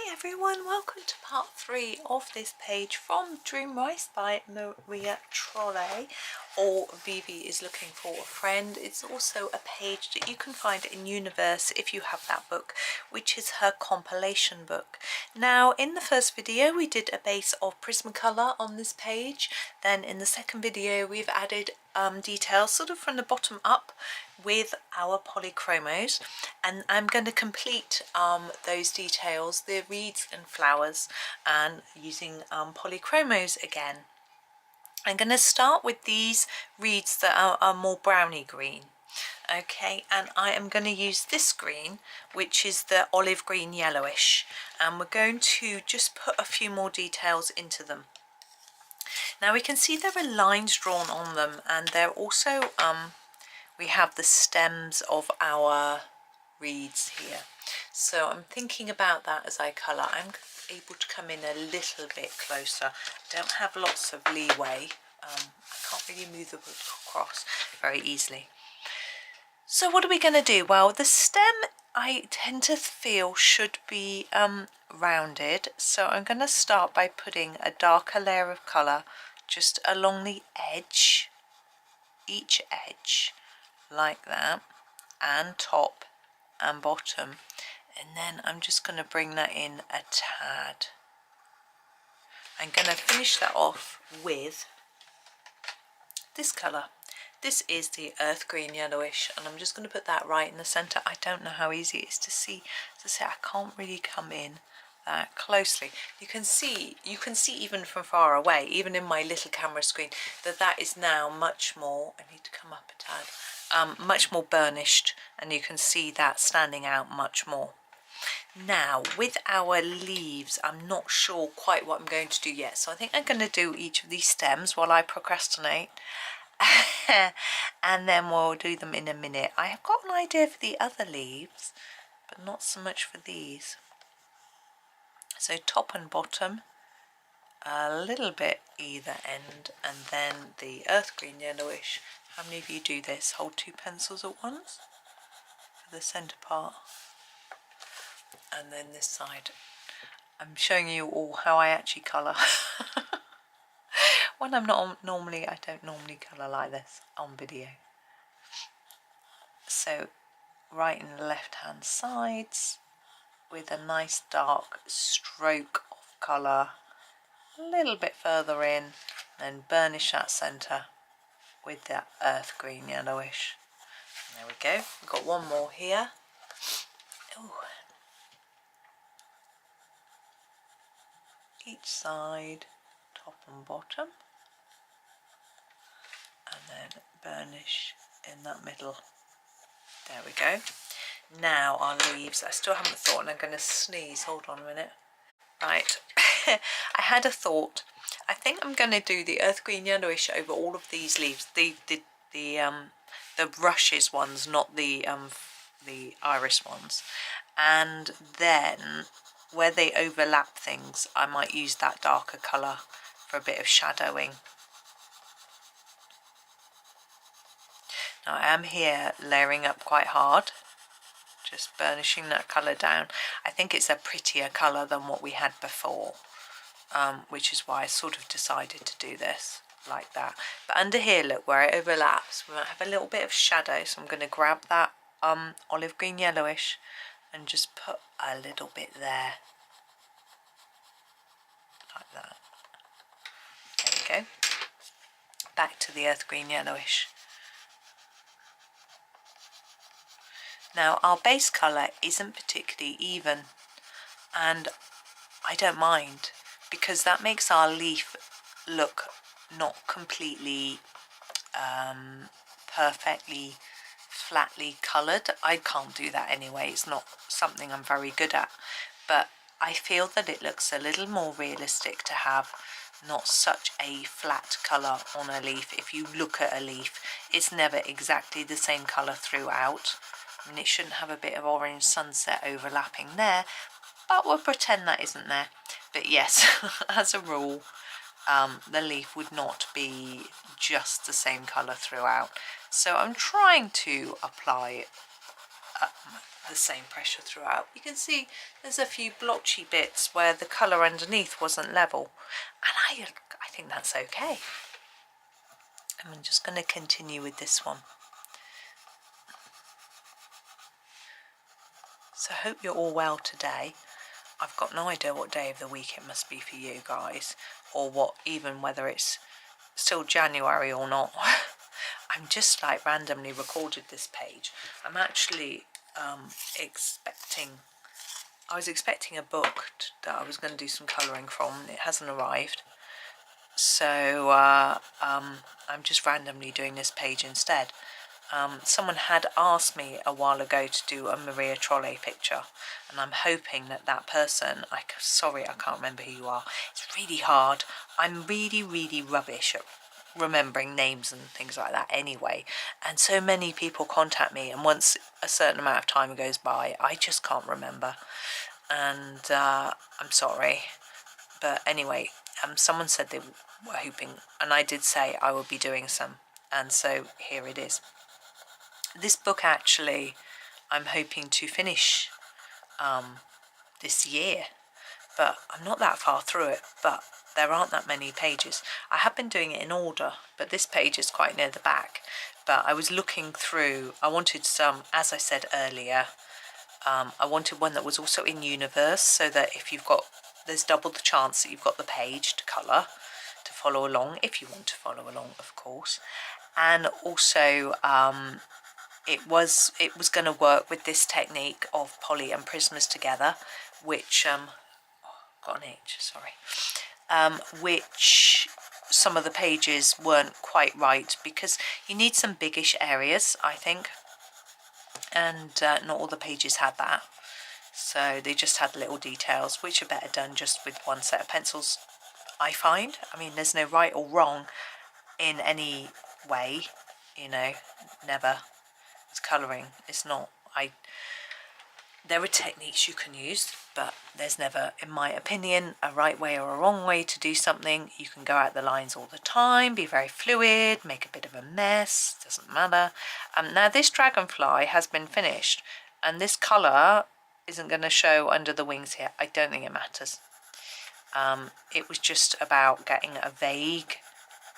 Hi everyone, welcome to part 3 of this page from Droom Reis by JMaria Trolle, or Vivi is looking for a friend. It's also a page that you can find in Universe if you have that book, which is her compilation book. Now in the first video we did a base of Prismacolor on this page, then in the second video we've added details sort of from the bottom up with our polychromos, and I'm going to complete those details, the reeds and flowers, and using polychromos again. I'm going to start with these reeds that are more browny green. Okay, and I am going to use this green, which is the olive green yellowish, and we're going to just put a few more details into them. Now we can see there are lines drawn on them, and they're also we have the stems of our reeds here. So I'm thinking about that as I colour. I'm able to come in a little bit closer. I don't have lots of leeway. I can't really move the book across very easily. So what are we going to do? Well, the stem I tend to feel should be rounded. So I'm going to start by putting a darker layer of colour just along the edge, each edge, like that, and top and bottom, and then I'm just going to bring that in a tad. I'm going to finish that off with this colour. This is the earth green yellowish, and I'm just going to put that right in the centre. I don't know how easy it is to see. As I say, I can't really come in that closely. You can see even from far away, even in my little camera screen, that is now much more, I need to come up a tad, much more burnished, and you can see that standing out much more. Now with our leaves, I'm not sure quite what I'm going to do yet, so I think I'm going to do each of these stems while I procrastinate. And then we'll do them in a minute. I have got an idea for the other leaves, but not so much for these. So top and bottom, a little bit either end, and then the earth green yellowish. How many of you do this? Hold 2 pencils at once for the centre part, and then this side. I'm showing you all how I actually colour. When I'm not normally, I don't normally colour like this on video. So right and left hand sides with a nice dark stroke of colour, a little bit further in, then burnish that centre with that earth green yellowish. There we go. We've got one more here. Ooh. Each side, top and bottom, and then burnish in that middle. There we go. Now our leaves, I still haven't thought, and I'm going to sneeze. Hold on a minute. Right, I had a thought. I think I'm going to do the earth green yellowish over all of these leaves. The rushes ones, not the iris ones. And then where they overlap things, I might use that darker colour for a bit of shadowing. Now I am here layering up quite hard, just burnishing that colour down. I think it's a prettier colour than what we had before, which is why I sort of decided to do this like that. But under here, look, where it overlaps, we might have a little bit of shadow, so I'm going to grab that olive green yellowish and just put a little bit there, like that. There we go. Back to the earth green yellowish. Now our base colour isn't particularly even, and I don't mind, because that makes our leaf look not completely perfectly flatly coloured. I can't do that anyway, it's not something I'm very good at, but I feel that it looks a little more realistic to have not such a flat colour on a leaf. If you look at a leaf, it's never exactly the same colour throughout. I mean, it shouldn't have a bit of orange sunset overlapping there, but we'll pretend that isn't there. But yes, as a rule, the leaf would not be just the same colour throughout. So I'm trying to apply the same pressure throughout. You can see there's a few blotchy bits where the colour underneath wasn't level, and I think that's okay. I'm just going to continue with this one. So I hope you're all well today. I've got no idea what day of the week it must be for you guys, or what, even whether it's still January or not. I'm just like randomly recorded this page. I'm actually I was expecting a book that I was going to do some colouring from. It hasn't arrived, so I'm just randomly doing this page instead. Someone had asked me a while ago to do a Maria Trolle picture, and I'm hoping that that person, sorry I can't remember who you are, it's really hard. I'm really rubbish at remembering names and things like that anyway, and so many people contact me, and once a certain amount of time goes by I just can't remember, and I'm sorry. But anyway, someone said they were hoping, and I did say I would be doing some, and so here it is. This book actually I'm hoping to finish this year, but I'm not that far through it, but there aren't that many pages. I have been doing it in order, but this page is quite near the back. But I was looking through, I wanted some, as I said earlier, I wanted one that was also in universe, so that if you've got, there's double the chance that you've got the page to colour, to follow along, if you want to follow along, of course. And also it was going to work with this technique of poly and prismas together, which got an H, sorry, which some of the pages weren't quite right, because you need some biggish areas, I think, and not all the pages had that, so they just had little details which are better done just with one set of pencils, I find. I mean, there's no right or wrong in any way, you know, never. It's colouring, it's not, there are techniques you can use, but there's never, in my opinion, a right way or a wrong way to do something. You can go out the lines all the time, be very fluid, make a bit of a mess, doesn't matter. Now this dragonfly has been finished, and this colour isn't going to show under the wings here. I don't think it matters. It was just about getting a vague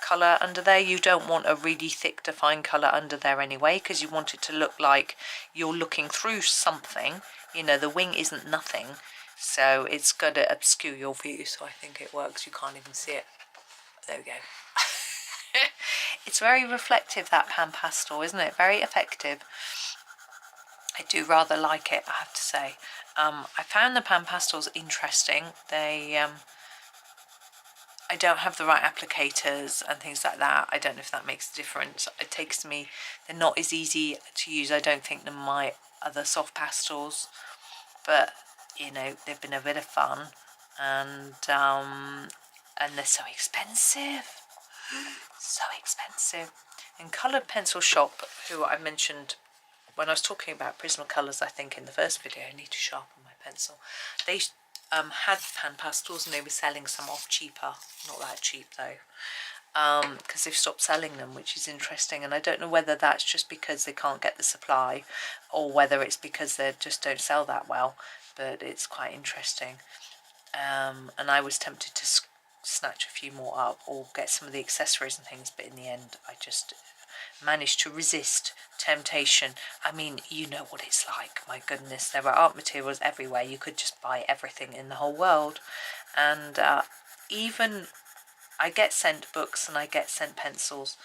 colour under there. You don't want a really thick defined colour under there anyway, because you want it to look like you're looking through something. You know, the wing isn't nothing, so it's going to obscure your view, so I think it works. You can't even see it. There we go. It's very reflective, that pan pastel, isn't it? Very effective. I do rather like it, I have to say. I found the pan pastels interesting. They I don't have the right applicators and things like that. I don't know if that makes a difference. It takes me, they're not as easy to use, I don't think, than my other soft pastels, but you know, they've been a bit of fun, and they're so expensive, so expensive. And Coloured Pencil Shop, who I mentioned when I was talking about Prismacolors, I think in the first video, I need to sharpen my pencil, they had pan pastels, and they were selling some off cheaper, not that cheap though, because they've stopped selling them, which is interesting. And I don't know whether that's just because they can't get the supply, or whether it's because they just don't sell that well, but it's quite interesting. And I was tempted to snatch a few more up or get some of the accessories and things, but in the end I just managed to resist temptation. I mean, you know what it's like, my goodness, there are art materials everywhere. You could just buy everything in the whole world, and even I get sent books and I get sent pencils,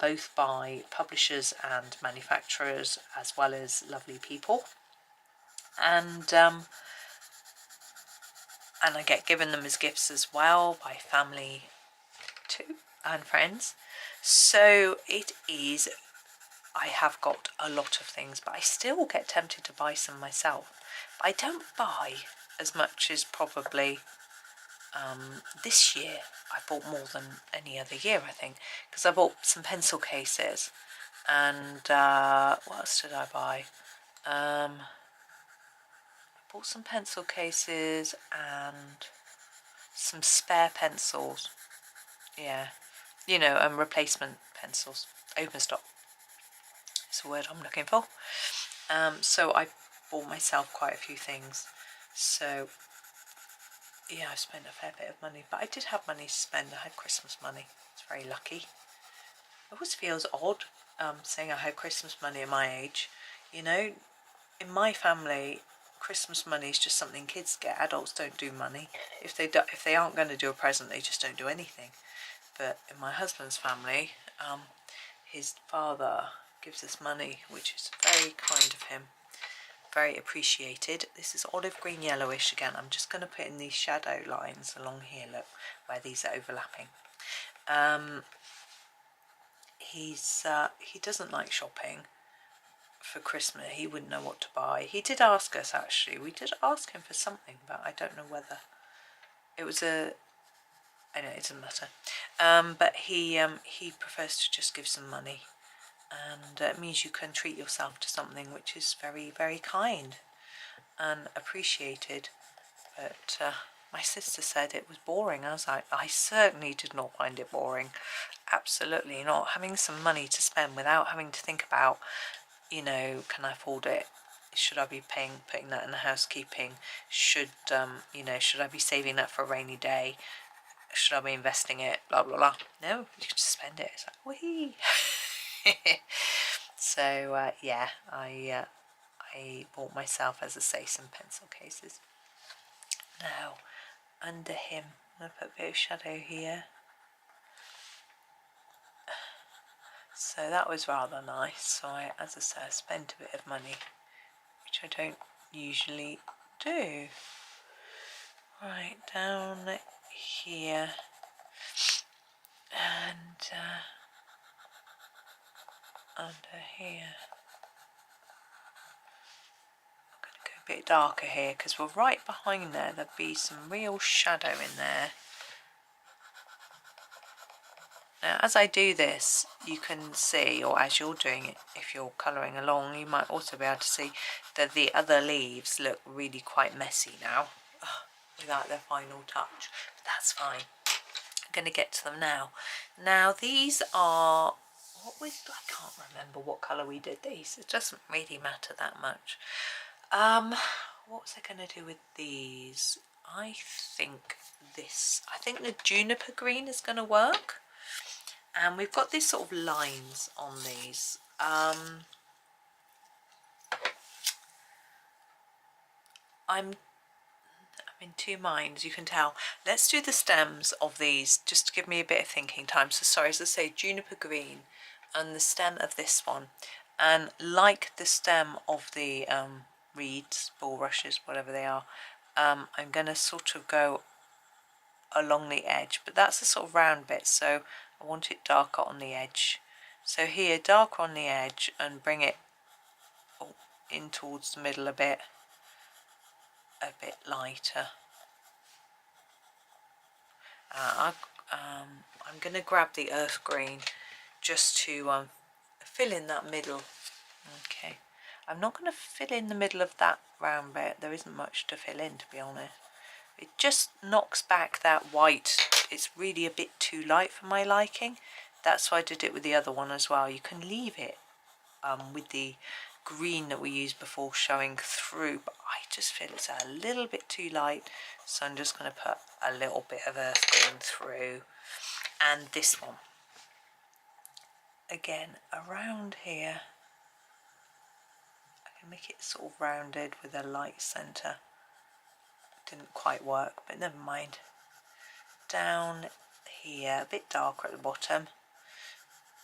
both by publishers and manufacturers, as well as lovely people, and I get given them as gifts as well by family too, and friends. So it is, I have got a lot of things, but I still get tempted to buy some myself. But I don't buy as much as probably this year. I bought more than any other year, I think, because I bought some pencil cases, and what else did I buy? I bought some pencil cases and some spare pencils, yeah, you know, replacement pencils, open stock, it's the word I'm looking for. So I bought myself quite a few things. So yeah, I spent a fair bit of money, but I did have money to spend. I had Christmas money. It's very lucky. It always feels odd saying I had Christmas money at my age. You know, in my family, Christmas money is just something kids get. Adults don't do money. If they aren't going to do a present, they just don't do anything. But in my husband's family, his father gives us money, which is very kind of him. Very appreciated. This is olive green yellowish again. I'm just going to put in these shadow lines along here, look, where these are overlapping. He doesn't like shopping for Christmas. He wouldn't know what to buy. He did ask us, actually. We did ask him for something, but I don't know whether it was I know it doesn't matter. But he prefers to just give some money, and it means you can treat yourself to something which is very, very kind and appreciated. But my sister said it was boring. I was like, I certainly did not find it boring. Absolutely not. Having some money to spend without having to think about, you know, can I afford it? Should I be putting that in the housekeeping? Should should I be saving that for a rainy day? Should I be investing it? Blah blah blah. No, you can just spend it. It's like, whee. So yeah, I bought myself, as I say, some pencil cases. Now, under him, I'm going to put a bit of shadow here. So that was rather nice. So as I say, I spent a bit of money, which I don't usually do. Right, down here. And under here. I'm going to go a bit darker here because we're right behind there. There'll be some real shadow in there. Now, as I do this, you can see, or as you're doing it, if you're colouring along, you might also be able to see that the other leaves look really quite messy now, without their final touch. But that's fine. I'm going to get to them now. Now, these are, I can't remember what colour we did these. It doesn't really matter that much. What was I going to do with these? I think the juniper green is going to work. And we've got these sort of lines on these. I'm in two minds, you can tell. Let's do the stems of these just to give me a bit of thinking time. So sorry, as I say, juniper green and the stem of this one. And like the stem of the reeds, bulrushes, whatever they are, I'm going to sort of go along the edge, but that's a sort of round bit, so I want it darker on the edge. So here, darker on the edge, and bring it in towards the middle a bit lighter. I'm going to grab the earth green just to fill in that middle. Okay, I'm not going to fill in the middle of that round bit. There isn't much to fill in, to be honest. It just knocks back that white. It's really a bit too light for my liking. That's why I did it with the other one as well. You can leave it with the green that we used before showing through, but I just feel it's a little bit too light, so I'm just going to put a little bit of earth green through. And this one, again, around here, I can make it sort of rounded with a light centre. Didn't quite work, but never mind. Down here, a bit darker at the bottom,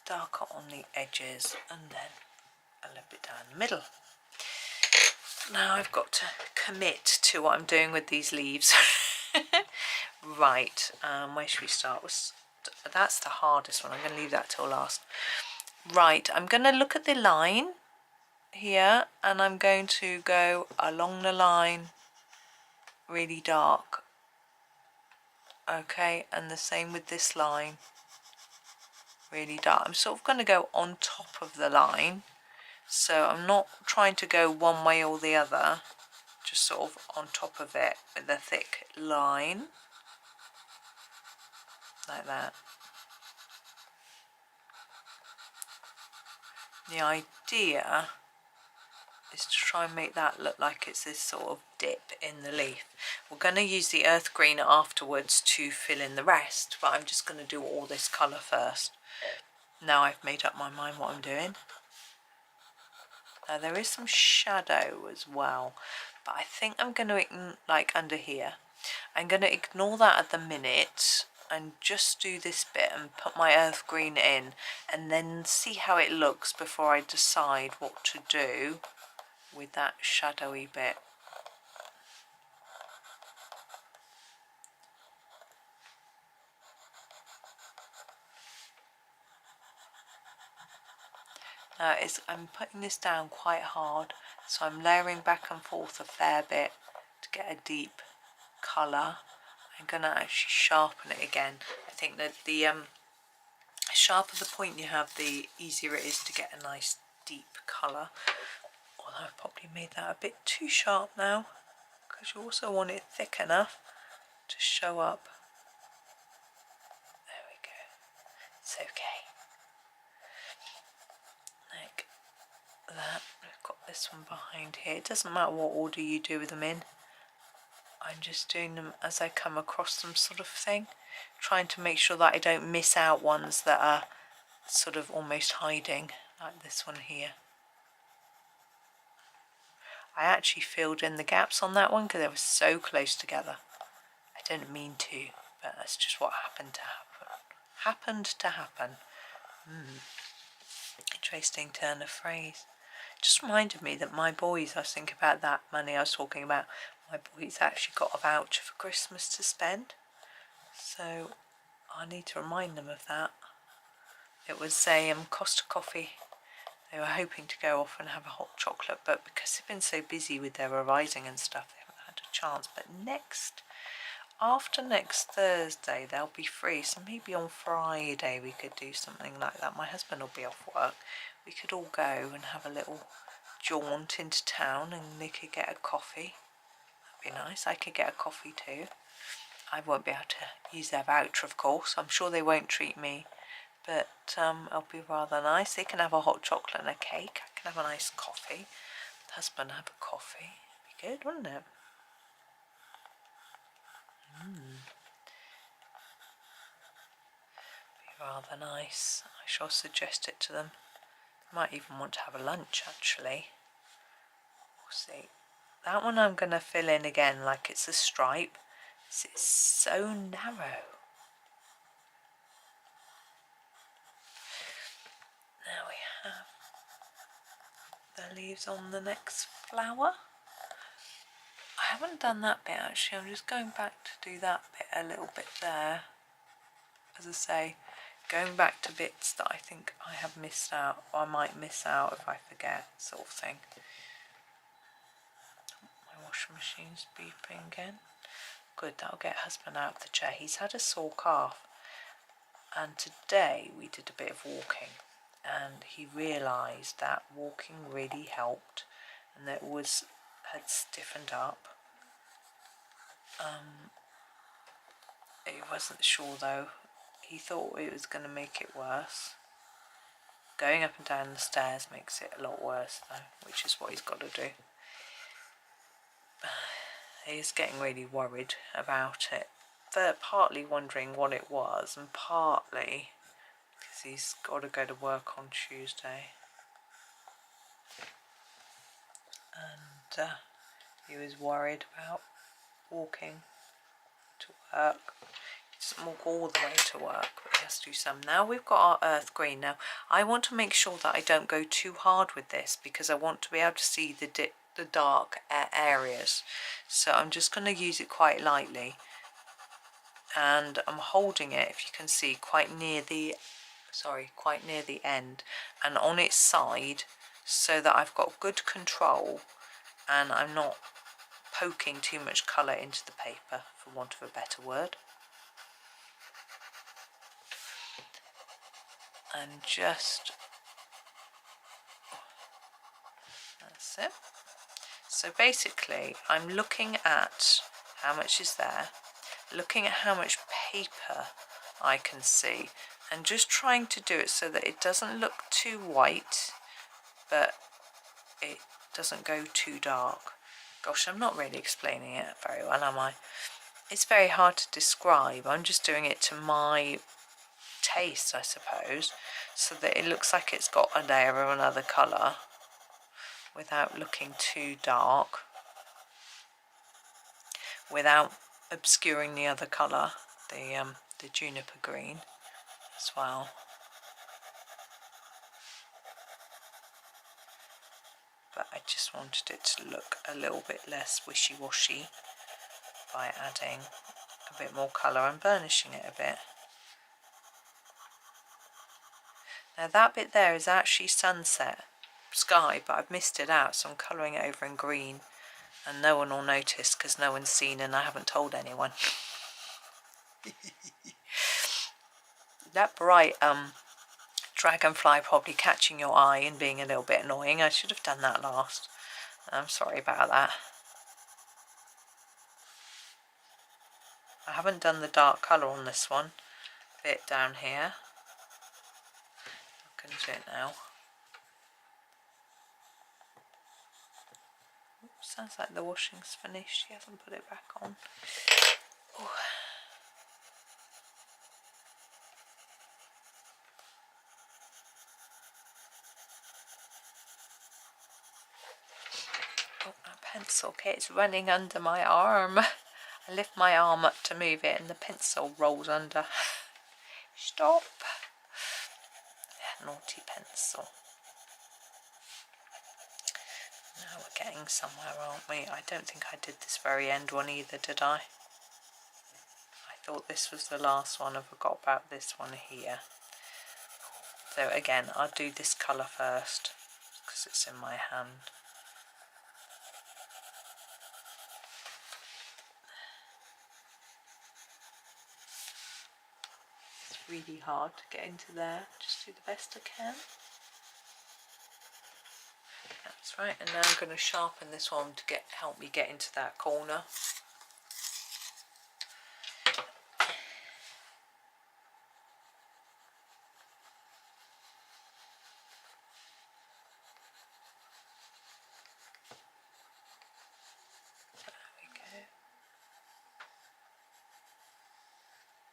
darker on the edges, and then a little bit down the middle. Now I've got to commit to what I'm doing with these leaves. Right, where should we start? That's the hardest one. I'm going to leave that till last. Right, I'm going to look at the line here, and I'm going to go along the line really dark. Okay, and the same with this line, really dark. I'm sort of going to go on top of the line, so I'm not trying to go one way or the other, just sort of on top of it with a thick line, like that. The idea is to try and make that look like it's this sort of dip in the leaf. We're going to use the earth green afterwards to fill in the rest, but I'm just going to do all this colour first. Now I've made up my mind what I'm doing. Now there is some shadow as well, but I think I'm going to, like under here, I'm going to ignore that at the minute and just do this bit and put my earth green in and then see how it looks before I decide what to do with that shadowy bit. I'm putting this down quite hard, so I'm layering back and forth a fair bit to get a deep colour. I'm going to actually sharpen it again. I think that the sharper the point you have, the easier it is to get a nice deep colour. Although I've probably made that a bit too sharp now, because you also want it thick enough to show up. There we go. It's okay. Like that. We've got this one behind here. It doesn't matter what order you do them in. I'm just doing them as I come across them, sort of thing. Trying to make sure that I don't miss out ones that are sort of almost hiding, like this one here. I actually filled in the gaps on that one because they were so close together. I didn't mean to, but that's just what happened to happen. Interesting turn of phrase. Just reminded me that my boys, I was thinking about that money I was talking about, my boys actually got a voucher for Christmas to spend, so I need to remind them of that. It was a Costa Coffee. They were hoping to go off and have a hot chocolate, but because they've been so busy with their revising and stuff, they haven't had a chance. But after next Thursday, they'll be free, so maybe on Friday we could do something like that. My husband will be off work. We could all go and have a little jaunt into town and they could get a coffee. That'd be nice. I could get a coffee too. I won't be able to use their voucher, of course. I'm sure they won't treat me, but it'll be rather nice. They can have a hot chocolate and a cake. I can have a nice coffee. The husband have a coffee. Be good, wouldn't it? Be rather nice. I shall suggest it to them. Might even want to have a lunch, actually. We'll see. That one I'm going to fill in again like it's a stripe. It's so narrow. Now we have the leaves on the next flower. I haven't done that bit actually. I'm just going back to do that bit a little bit there. As I say, going back to bits that I think I have missed out, or I might miss out if I forget, sort of thing. My washing machine's beeping again. Good, that'll get husband out of the chair. He's had a sore calf, and today we did a bit of walking, and he realised that walking really helped, and that had stiffened up. He wasn't sure though. He thought it was going to make it worse. Going up and down the stairs makes it a lot worse though, which is what he's got to do. He's getting really worried about it. But partly wondering what it was, and partly because he's got to go to work on Tuesday. And he was worried about walking to work. He doesn't walk all the way to work, but he has to do some. Now we've got our earth green. Now I want to make sure that I don't go too hard with this because I want to be able to see the dark areas. So I'm just going to use it quite lightly. And I'm holding it, if you can see, quite near the end and on its side, so that I've got good control and I'm not poking too much colour into the paper, for want of a better word. And just, that's it. So basically I'm looking at how much is there, looking at how much paper I can see, and just trying to do it so that it doesn't look too white, but it doesn't go too dark. Gosh, I'm not really explaining it very well, am I? It's very hard to describe. I'm just doing it to my taste, I suppose, so that it looks like it's got a layer of another colour without looking too dark, without obscuring the other colour, the juniper green as well. But I just wanted it to look a little bit less wishy-washy by adding a bit more colour and burnishing it a bit. Now that bit there is actually sunset sky, but I've missed it out, so I'm colouring it over in green, and no one will notice because no one's seen and I haven't told anyone. That bright dragonfly probably catching your eye and being a little bit annoying. I should have done that last. I'm sorry about that. I haven't done the dark colour on this one bit down here. I can do it now. Oops, sounds like the washing's finished. She hasn't put it back on. Ooh. Oh, that pencil kit's running under my arm. I lift my arm up to move it and the pencil rolls under. Stop. Yeah, naughty pencil. Now we're getting somewhere, aren't we? I don't think I did this very end one either, did I? I thought this was the last one. I forgot about this one here. So again, I'll do this colour first because it's in my hand. It's really hard to get into there. Just do the best I can. That's right, and now I'm going to sharpen this one to help me get into that corner.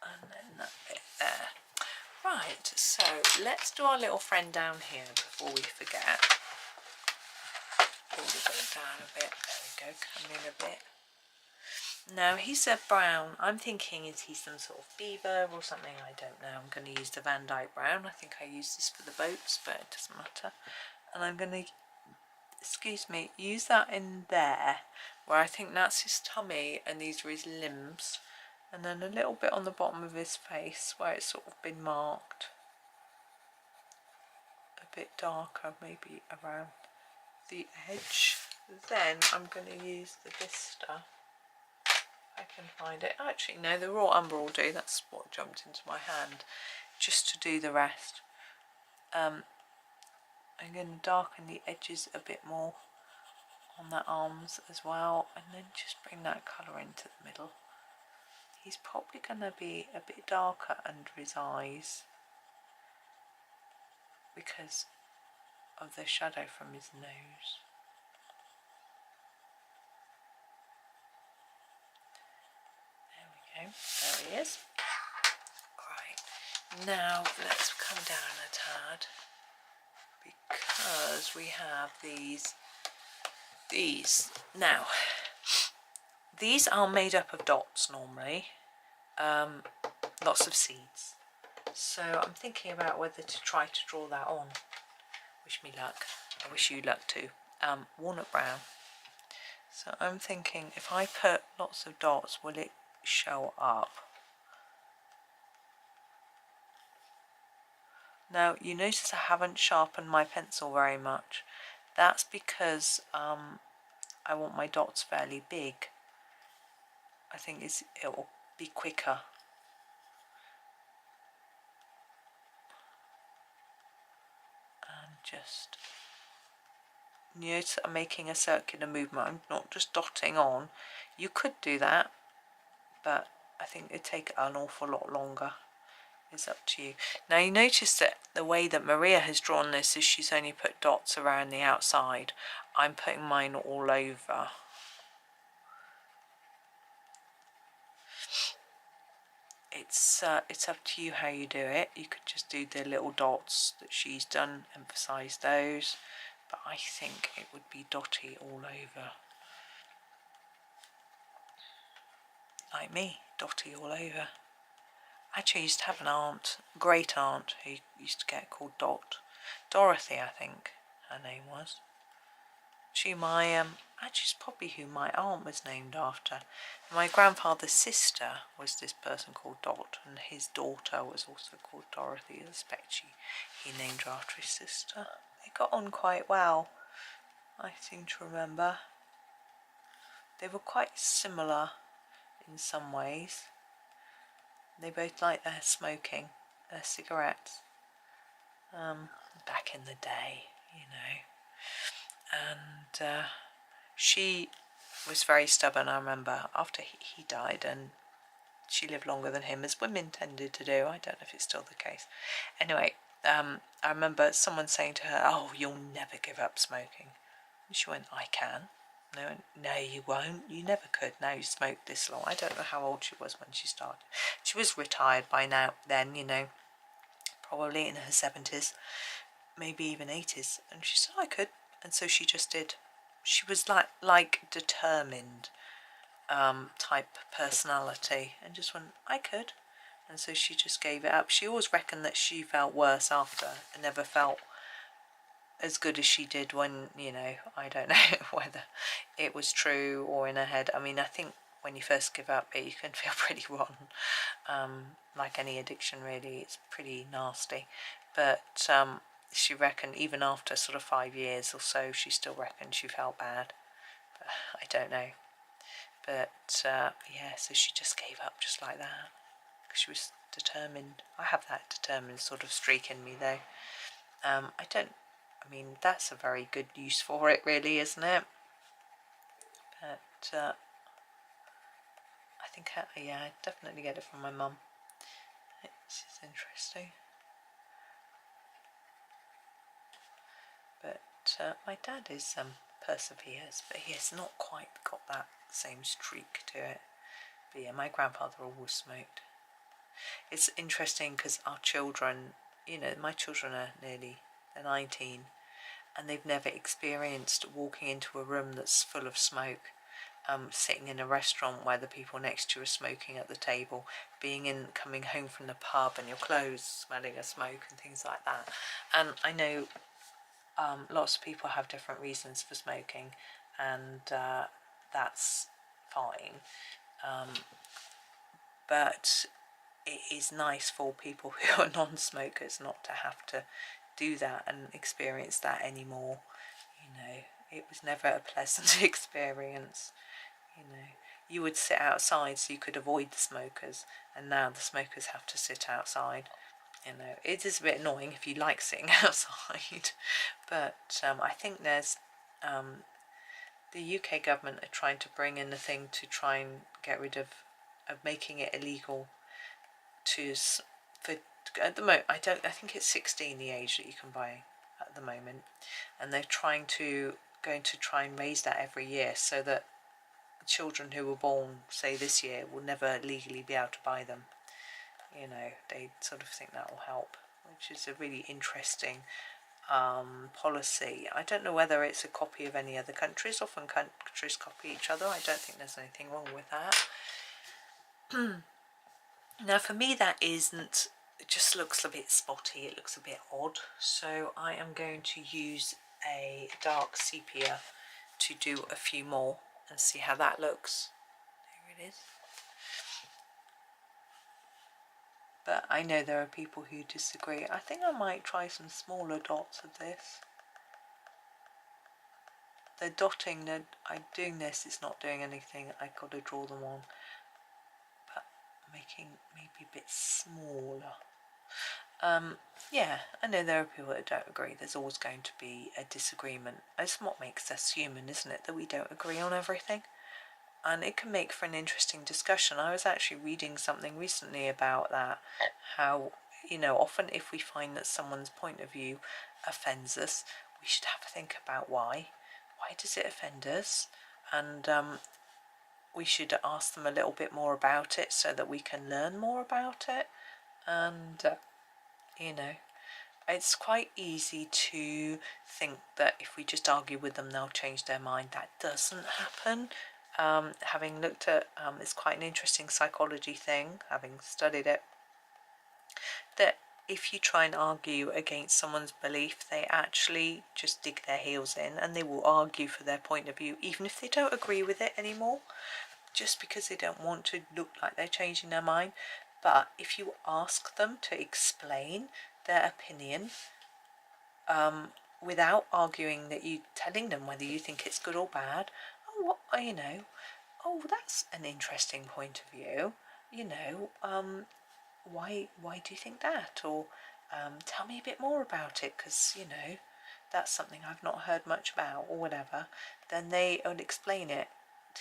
And then that bit there. Right, so let's do our little friend down here before we forget. Pull the bit down a bit. There we go, come in a bit. Now he's a brown. I'm thinking, is he some sort of beaver or something? I don't know. I'm going to use the Van Dyke brown. I think I used this for the boats, but it doesn't matter. And I'm going to, excuse me, use that in there where I think that's his tummy and these are his limbs. And then a little bit on the bottom of his face where it's sort of been marked. A bit darker, maybe around the edge. Then I'm going to use the Vista. I can find it. Actually, no, the raw umber will do. That's what jumped into my hand. Just to do the rest. I'm going to darken the edges a bit more on the arms as well. And then just bring that colour into the middle. He's probably going to be a bit darker under his eyes because of the shadow from his nose. There we go, there he is. Right, now let's come down a tad because we have these. Now, these are made up of dots normally, lots of seeds. So I'm thinking about whether to try to draw that on. Wish me luck. I wish you luck too. Walnut brown. So I'm thinking if I put lots of dots, will it show up? Now you notice I haven't sharpened my pencil very much. That's because I want my dots fairly big. I think it will be quicker. And just notice I'm making a circular movement. I'm not just dotting on. You could do that, but I think it'd take an awful lot longer. It's up to you. Now you notice that the way that Maria has drawn this is she's only put dots around the outside. I'm putting mine all over. It's up to you how you do it. You could just do the little dots that she's done, emphasize those, but I think it would be dotty all over. Like me, dotty all over. Actually, I used to have an aunt, great aunt, who used to get called Dot. Dorothy, I think her name was. She, actually, it's probably who my aunt was named after. My grandfather's sister was this person called Dot, and his daughter was also called Dorothy. I suspect he named her after his sister. They got on quite well, I seem to remember. They were quite similar in some ways. They both liked their smoking, their cigarettes, back in the day, you know. And she was very stubborn, I remember, after he died, and she lived longer than him, as women tended to do. I don't know if it's still the case. Anyway, I remember someone saying to her, "Oh, you'll never give up smoking." And she went, "I can." No, you won't. You never could. Now you smoked this long. I don't know how old she was when she started. She was retired by now then, you know, probably in her 70s, maybe even 80s. And she said, "I could." And so she just did. She was like determined type personality, and just went, "I could." And so she just gave it up. She always reckoned that she felt worse after, and never felt as good as she did when, you know, I don't know whether it was true or in her head. I mean, I think when you first give up it, you can feel pretty rotten. Like any addiction, really, it's pretty nasty. But she reckoned even after sort of 5 years or so, she still reckoned she felt bad. But I don't know. But yeah, so she just gave up just like that. She was determined. I have that determined sort of streak in me, though. I mean, that's a very good use for it, really, isn't it? But I think, yeah, I definitely get it from my mum. This is interesting. But my dad is perseveres, but he has not quite got that same streak to it. But yeah, my grandfather always smoked. It's interesting because our children, you know, my children are they're 19, and they've never experienced walking into a room that's full of smoke, sitting in a restaurant where the people next to you are smoking at the table, coming home from the pub and your clothes smelling of smoke and things like that. And I know lots of people have different reasons for smoking, and that's fine. But it is nice for people who are non-smokers not to have to do that and experience that anymore. You know, it was never a pleasant experience. You know, you would sit outside so you could avoid the smokers, and now the smokers have to sit outside. You know, it is a bit annoying if you like sitting outside, but I think there's the UK government are trying to bring in a thing to try and get rid of making it illegal at the moment. I think it's 16 the age that you can buy at the moment, and they're going to try and raise that every year so that children who were born, say, this year will never legally be able to buy them. You know, they sort of think that will help, which is a really interesting policy. I don't know whether it's a copy of any other countries. Often countries copy each other. I don't think there's anything wrong with that. Now for me that isn't, it just looks a bit spotty, it looks a bit odd, so I am going to use a dark sepia to do a few more and see how that looks. There it is. But I know there are people who disagree. I think I might try some smaller dots of this. The dotting that I'm doing this, it's not doing anything. I've got to draw them on. But making maybe a bit smaller. Yeah, I know there are people that don't agree. There's always going to be a disagreement. It's what makes us human, isn't it? That we don't agree on everything. and it can make for an interesting discussion. I was actually reading something recently about that, how, you know, often if we find that someone's point of view offends us, we should have a think about why. Why does it offend us? And we should ask them a little bit more about it so that we can learn more about it. And, you know, it's quite easy to think that if we just argue with them, they'll change their mind. That doesn't happen. Having looked at, it's quite an interesting psychology thing, having studied it, that if you try and argue against someone's belief, they actually just dig their heels in and they will argue for their point of view, even if they don't agree with it anymore, just because they don't want to look like they're changing their mind. But if you ask them to explain their opinion, without arguing, that you telling them whether you think it's good or bad, oh, what, you know, oh, that's an interesting point of view, you know, why do you think that? Or tell me a bit more about it, because, you know, that's something I've not heard much about, or whatever. Then they will explain it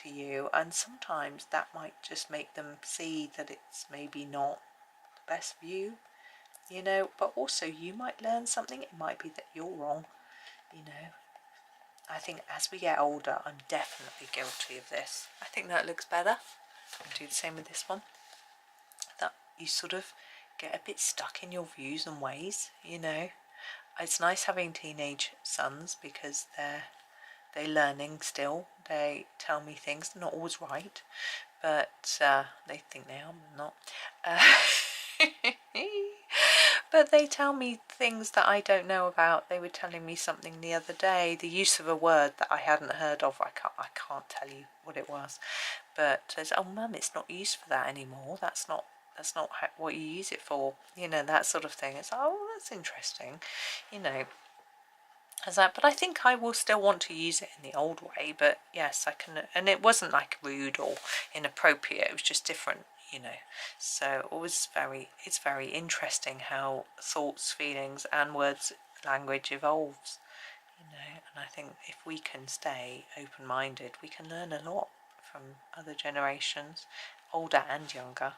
to you, and sometimes that might just make them see that it's maybe not the best view, you know, but also you might learn something. It might be that you're wrong, you know. I think as we get older, I'm definitely guilty of this. I think that looks better. I'll do the same with this one. That you sort of get a bit stuck in your views and ways, you know. It's nice having teenage sons because they're learning still. They tell me things, they're not always right, but they think they are, but not. But they tell me things that I don't know about. They were telling me something the other day, the use of a word that I hadn't heard of. I can't tell you what it was, but I said, oh mum, it's not used for that anymore. That's not what you use it for, you know, that sort of thing. It's like, oh, that's interesting, you know. As that, but I think I will still want to use it in the old way. But yes, I can, and it wasn't like rude or inappropriate. It was just different, you know. So it's very interesting how thoughts, feelings, and words, language evolves, you know. And I think if we can stay open-minded, we can learn a lot from other generations, older and younger.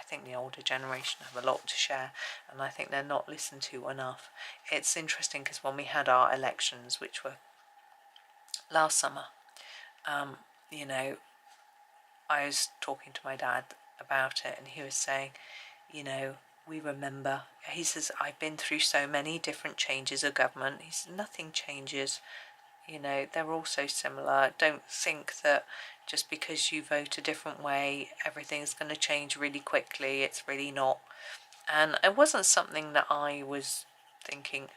I think the older generation have a lot to share, and I think they're not listened to enough. It's interesting because when we had our elections, which were last summer, you know, I was talking to my dad about it, and he was saying, you know, we remember, he says, I've been through so many different changes of government. He says, nothing changes, you know, they're all so similar. Don't think that just because you vote a different way, everything's going to change really quickly. It's really not. And it wasn't something that I was thinking.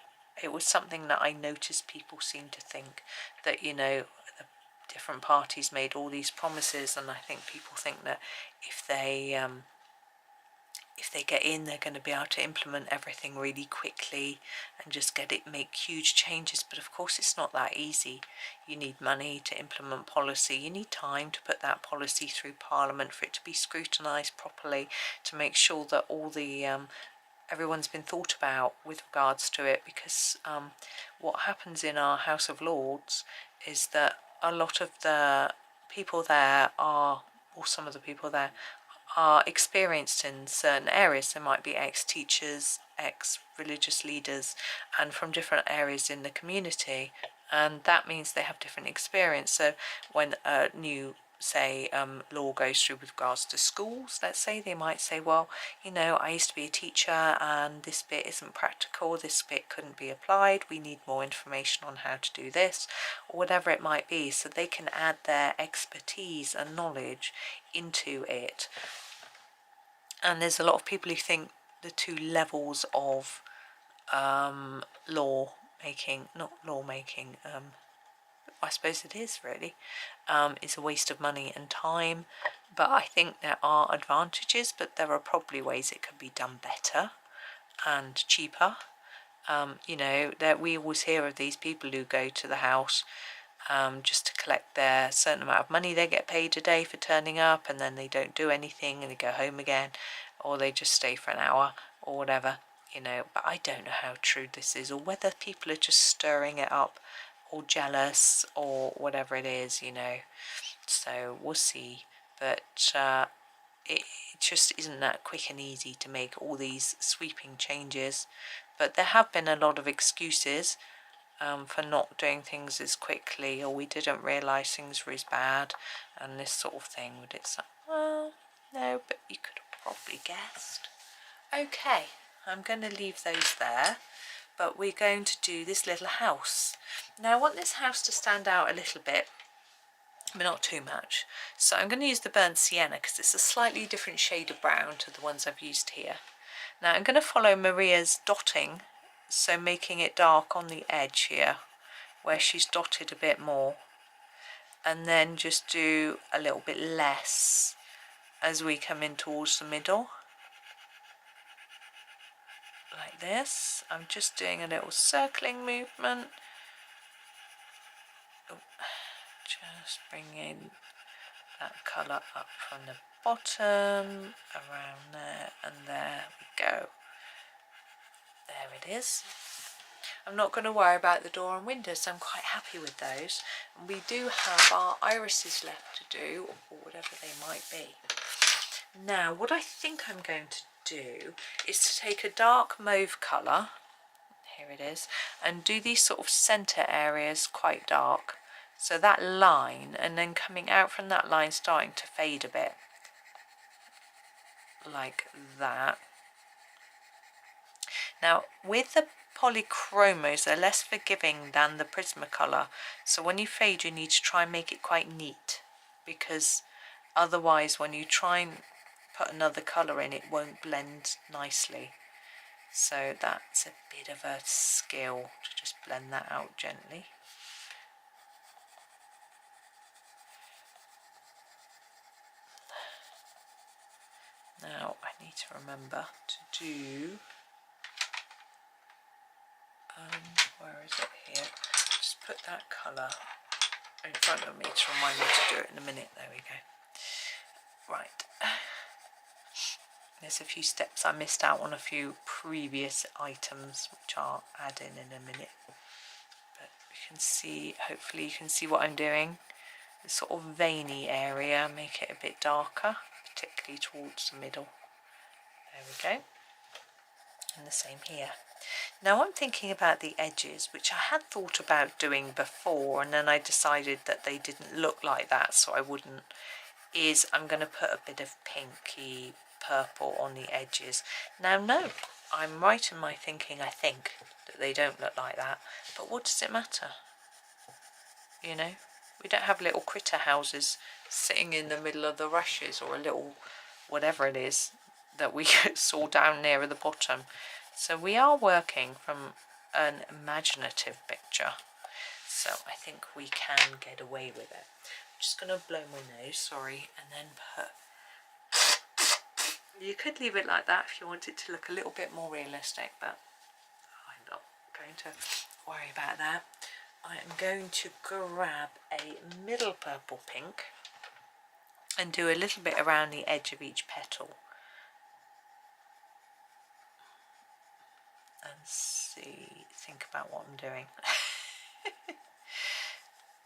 It was something that I noticed people seem to think, that, you know, the different parties made all these promises, and I think people think that if they get in, they're going to be able to implement everything really quickly and just make huge changes. But of course it's not that easy. You need money to implement policy. You need time to put that policy through Parliament for it to be scrutinised properly, to make sure that all the everyone's been thought about with regards to it. Because what happens in our House of Lords is that a lot of the people there are, or some of the people there, are experienced in certain areas. There might be ex-teachers, ex-religious leaders, and from different areas in the community, and that means they have different experience. So when a new, say, law goes through with regards to schools, let's say, they might say, well, you know, I used to be a teacher and this bit isn't practical, this bit couldn't be applied, we need more information on how to do this, or whatever it might be. So they can add their expertise and knowledge into it. And there's a lot of people who think the two levels of law making, not law making, I suppose it is really, is a waste of money and time. But I think there are advantages, but there are probably ways it could be done better and cheaper. You know, that we always hear of these people who go to the house just to collect their certain amount of money they get paid a day for turning up, and then they don't do anything and they go home again, or they just stay for an hour or whatever, you know. But I don't know how true this is, or whether people are just stirring it up or jealous or whatever it is, you know. so we'll see. But it just isn't that quick and easy to make all these sweeping changes. But there have been a lot of excuses for not doing things as quickly, or we didn't realise things were as bad, and this sort of thing. But it's like, well, no, but you could have probably guessed. Okay, I'm going to leave those there, but we're going to do this little house. Now I want this house to stand out a little bit, but not too much. So I'm going to use the burnt sienna because it's a slightly different shade of brown to the ones I've used here. Now I'm going to follow Maria's dotting, so making it dark on the edge here where she's dotted a bit more, and then just do a little bit less as we come in towards the middle, like this. I'm just doing a little circling movement. Oh, just bringing that colour up from the bottom, around there, and there we go. There it is. I'm not going to worry about the door and windows, so I'm quite happy with those. And we do have our irises left to do, or whatever they might be. Now, what I think I'm going to do is to take a dark mauve colour, here it is, and do these sort of centre areas quite dark. So that line, and then coming out from that line starting to fade a bit, like that. Now, with the Polychromos, they're less forgiving than the Prismacolor, so when you fade you need to try and make it quite neat, because otherwise when you try and put another colour in it won't blend nicely. So that's a bit of a skill to just blend that out gently. Now I need to remember to do where is it here? Just put that colour in front of me to remind me to do it in a minute. There we go. Right. There's a few steps I missed out on, a few previous items which I'll add in a minute. But you can see, hopefully you can see what I'm doing. The sort of veiny area, make it a bit darker, particularly towards the middle. There we go. And the same here. Now I'm thinking about the edges, which I had thought about doing before, and then I decided that they didn't look like that, so I wouldn't, is I'm going to put a bit of pinky purple on the edges. Now no, I'm right in my thinking, I think, that they don't look like that, but what does it matter? You know, we don't have little critter houses sitting in the middle of the rushes, or a little whatever it is that we saw down near the bottom. So we are working from an imaginative picture, so I think we can get away with it. I'm just going to blow my nose, sorry, and then put, you could leave it like that if you want it to look a little bit more realistic, but I'm not going to worry about that. I am going to grab a middle purple pink and do a little bit around the edge of each petal. And think about what I'm doing.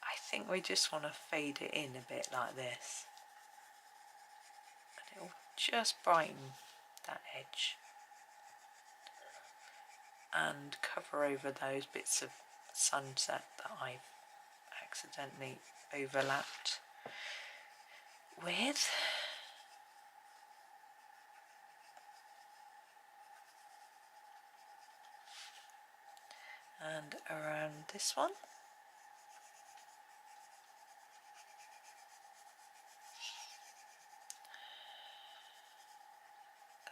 I think we just want to fade it in a bit like this, and it'll just brighten that edge and cover over those bits of sunset that I've accidentally overlapped with. And around this one.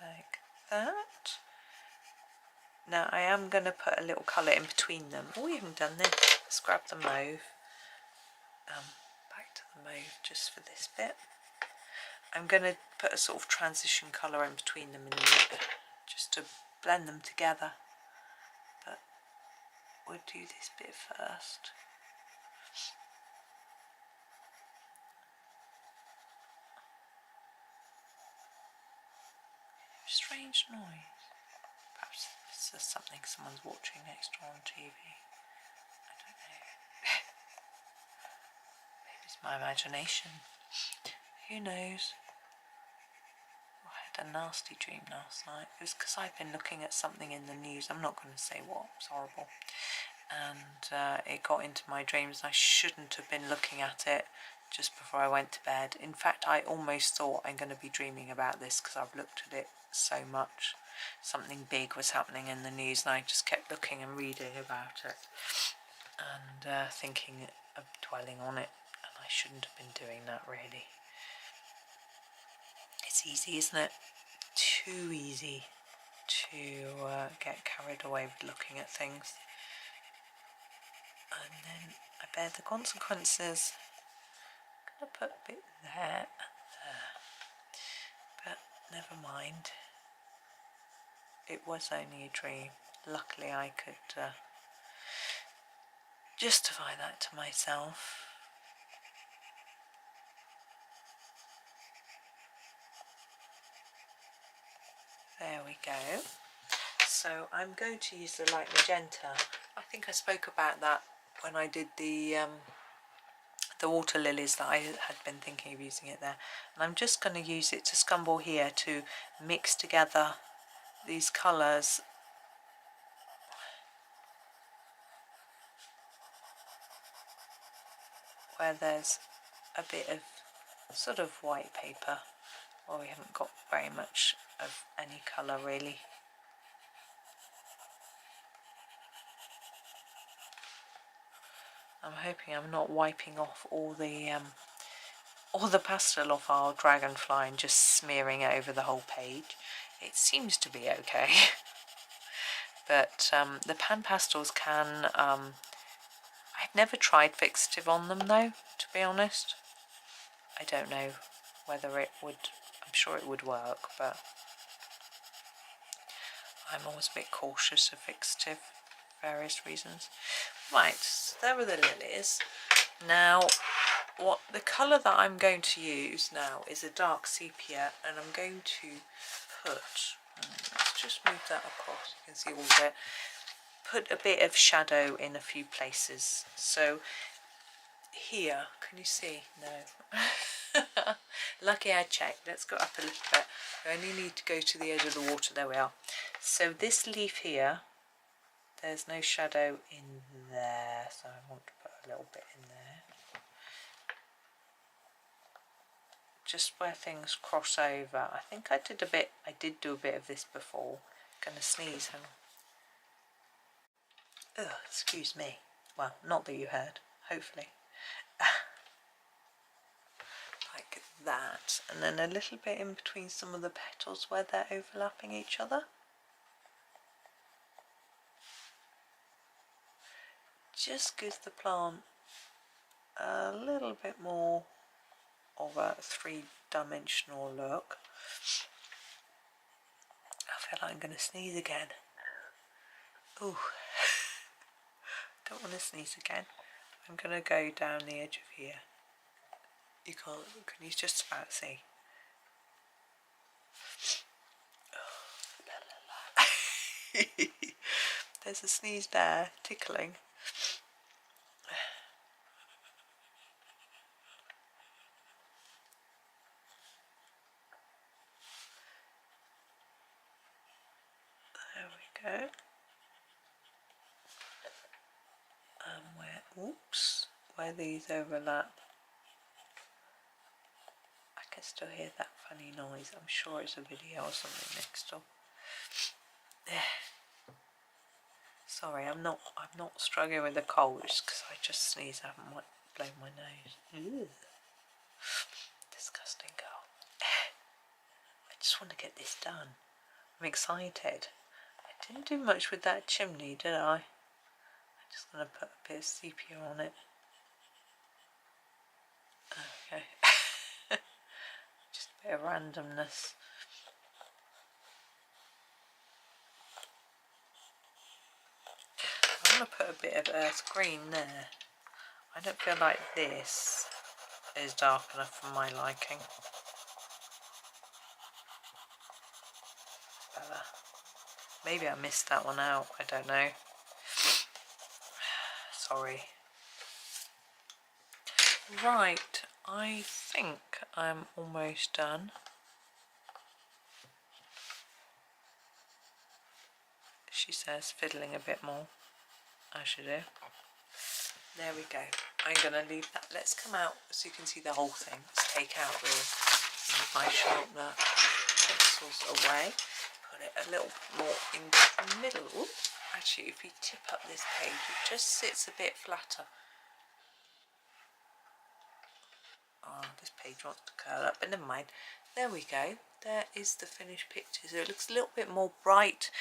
Like that. Now I am going to put a little colour in between them. Oh, we haven't done this. Let's grab the mauve. Back to the mauve just for this bit. I'm going to put a sort of transition colour in between them in the middle, just to blend them together. But we'll do this bit first. Strange noise. Perhaps it's just something someone's watching next door on TV. I don't know. Maybe it's my imagination. Who knows? I had a nasty dream last night. It was because I've been looking at something in the news. I'm not going to say what. It's horrible. And it got into my dreams. I shouldn't have been looking at it just before I went to bed. In fact, I almost thought I'm going to be dreaming about this because I've looked at it so much. Something big was happening in the news and I just kept looking and reading about it and thinking of dwelling on it, and I shouldn't have been doing that really. It's easy, isn't it? Too easy to get carried away with looking at things. And then I bear the consequences. I'm going to put a bit there and there, but never mind. It was only a dream. Luckily I could justify that to myself. There we go. So I'm going to use the light magenta. I think I spoke about that when I did the water lilies, that I had been thinking of using it there. And I'm just going to use it to scumble here to mix together these colours. Where there's a bit of sort of white paper, or we haven't got very much of any colour really. I'm hoping I'm not wiping off all the pastel off our dragonfly and just smearing it over the whole page. It seems to be okay. But the pan pastels can, I've never tried fixative on them though, to be honest. I don't know whether it would, I'm sure it would work, but I'm always a bit cautious of fixative for various reasons. Right, so there are the lilies. Now, what the colour that I'm going to use now is a dark sepia, and I'm going to put, let's just move that across, you can see all of it, put a bit of shadow in a few places. So here, can you see? No. Lucky I checked. Let's go up a little bit. We only need to go to the edge of the water. There we are. So this leaf here, there's no shadow in there, so I want to put a little bit in there. Just where things cross over. I think I did do a bit of this before. Gonna sneeze, hang on. Ugh, excuse me. Well, not that you heard, hopefully. Like that. And then a little bit in between some of the petals where they're overlapping each other. Just gives the plant a little bit more of a three-dimensional look. I feel like I'm going to sneeze again. Ooh. Don't want to sneeze again. I'm going to go down the edge of here. You can't, can you just about see? Oh, there's a sneeze there, tickling. There we go. Where these overlap, I can still hear that funny noise. I'm sure it's a video or something next door. Sorry, I'm not struggling with a cold. It's because I just sneezed. I haven't blown my nose. Ew. Disgusting girl. I just want to get this done. I'm excited. I didn't do much with that chimney, did I? I'm just going to put a bit of sepia on it. Okay. Just a bit of randomness. I'm going to put a bit of earth green there. I don't feel like this is dark enough for my liking. Maybe I missed that one out, I don't know. Sorry. Right, I think I'm almost done. She says, fiddling a bit more, as you do. There we go. I'm going to leave that. Let's come out so you can see the whole thing. Let's take out my sharpener pencils away. Put it a little more in the middle. Ooh, actually, if you tip up this page, it just sits a bit flatter. Oh, this page wants to curl up, but never mind. There we go. There is the finished picture. So it looks a little bit more bright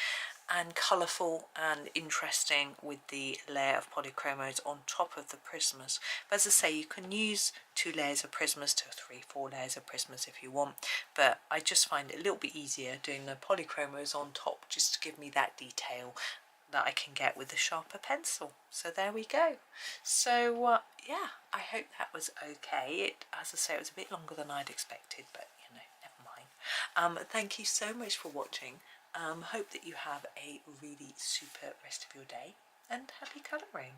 and colourful and interesting with the layer of polychromos on top of the prismas. But as I say, you can use 2 layers of prismas to 3-4 layers of prismas if you want, but I just find it a little bit easier doing the polychromos on top, just to give me that detail that I can get with the sharper pencil. So there we go. So yeah, I hope that was okay. As I say, it was a bit longer than I'd expected, but you know, never mind. Thank you so much for watching. Hope that you have a really super rest of your day, and happy colouring.